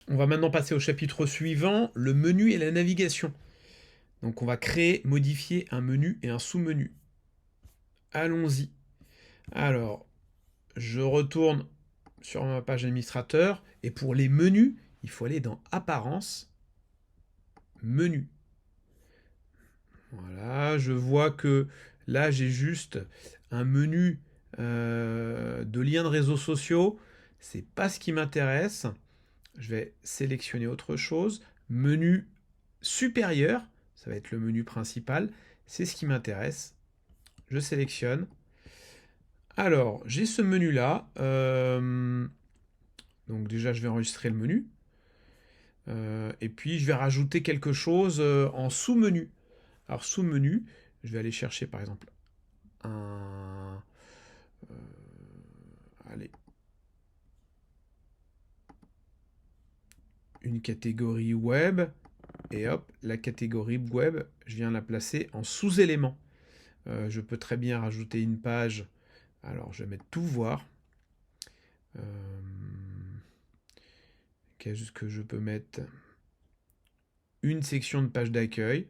On va maintenant passer au chapitre suivant, le menu et la navigation. Donc on va créer, modifier un menu et un sous-menu. Allons-y. Alors, je retourne sur ma page administrateur et pour les menus, il faut aller dans Apparence, Menu. Voilà, je vois que là j'ai juste un menu de liens de réseaux sociaux. C'est pas ce qui m'intéresse. Je vais sélectionner autre chose. Menu supérieur, ça va être le menu principal. C'est ce qui m'intéresse. Je sélectionne. Alors, j'ai ce menu-là. Donc déjà, je vais enregistrer le menu. Et puis, je vais rajouter quelque chose en sous-menu. Alors, sous-menu, je vais aller chercher, par exemple, un... allez, une catégorie web. Et hop, la catégorie web, je viens la placer en sous-élément. Je peux très bien rajouter une page. Alors, je vais mettre tout voir. Qu'est-ce que je peux mettre? Une section de page d'accueil.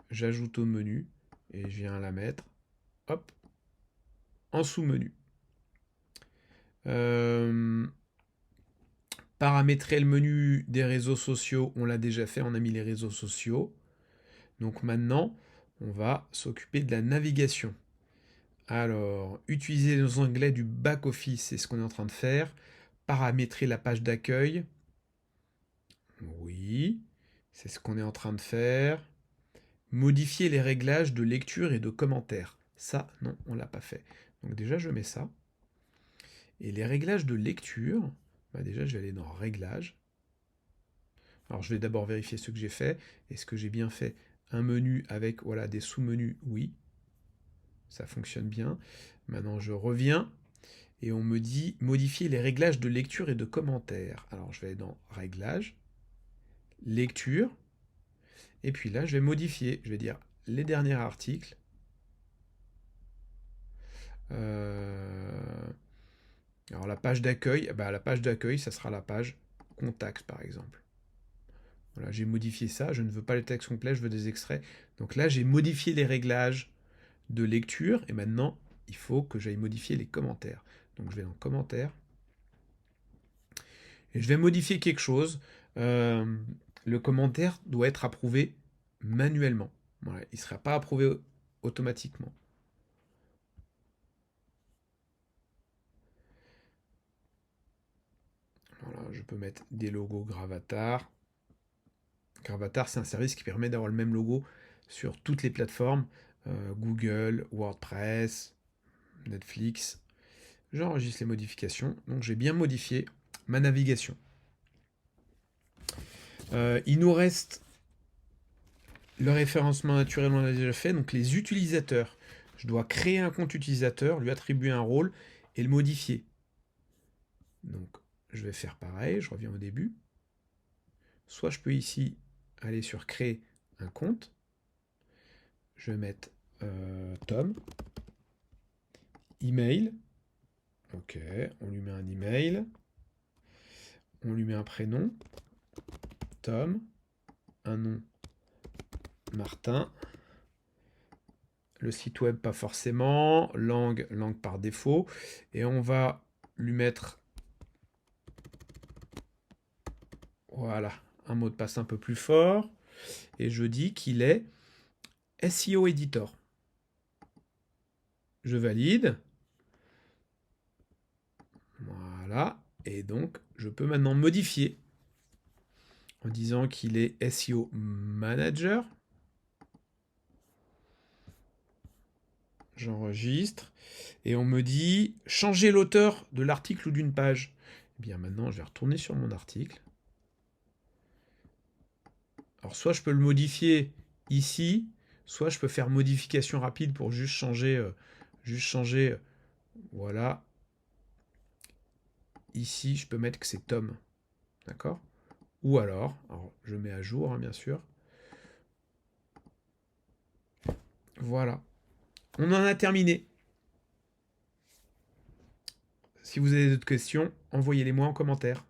J'ajoute au menu et je viens la mettre, hop, en sous-menu. Paramétrer le menu des réseaux sociaux, on l'a déjà fait, on a mis les réseaux sociaux. Donc maintenant, on va s'occuper de la navigation. Alors, utiliser les onglets du back-office, c'est ce qu'on est en train de faire. Paramétrer la page d'accueil. Oui, c'est ce qu'on est en train de faire. Modifier les réglages de lecture et de commentaires. Ça, non, on ne l'a pas fait. Donc déjà, je mets ça. Et les réglages de lecture, bah déjà, je vais aller dans Réglages. Alors, je vais d'abord vérifier ce que j'ai fait. Est-ce que j'ai bien fait un menu avec voilà, des sous-menus? Oui, ça fonctionne bien. Maintenant, je reviens et on me dit modifier les réglages de lecture et de commentaires. Alors, je vais aller dans Réglages, Lecture, et puis là, je vais modifier. Je vais dire les derniers articles. Alors la page d'accueil, bah, la page d'accueil, ça sera la page contact par exemple. Voilà, j'ai modifié ça, je ne veux pas le texte complet, je veux des extraits. Donc là, j'ai modifié les réglages de lecture et maintenant, il faut que j'aille modifier les commentaires. Donc je vais dans commentaires et je vais modifier quelque chose. Le commentaire doit être approuvé manuellement. Voilà, il ne sera pas approuvé automatiquement. Voilà, je peux mettre des logos Gravatar. Gravatar, c'est un service qui permet d'avoir le même logo sur toutes les plateformes. Google, WordPress, Netflix. J'enregistre les modifications. Donc j'ai bien modifié ma navigation. Il nous reste le référencement naturel, on l'a déjà fait. Donc les utilisateurs. Je dois créer un compte utilisateur, lui attribuer un rôle et le modifier. Donc je vais faire pareil, je reviens au début. Soit je peux ici aller sur créer un compte. Je vais mettre Tom. Email. Ok, on lui met un email. On lui met un prénom. Tom. Un nom. Martin. Le site web, pas forcément. Langue, langue par défaut. Et on va lui mettre, voilà, un mot de passe un peu plus fort. Et je dis qu'il est SEO Editor. Je valide. Voilà. Et donc, je peux maintenant modifier en disant qu'il est SEO Manager. J'enregistre. Et on me dit changer l'auteur de l'article ou d'une page. Eh bien maintenant, je vais retourner sur mon article. Alors soit je peux le modifier ici, soit je peux faire modification rapide pour juste changer, voilà. Ici, je peux mettre que c'est Tom. D'accord? Ou alors je mets à jour, hein, bien sûr. Voilà. On en a terminé. Si vous avez d'autres questions, envoyez-les moi en commentaire.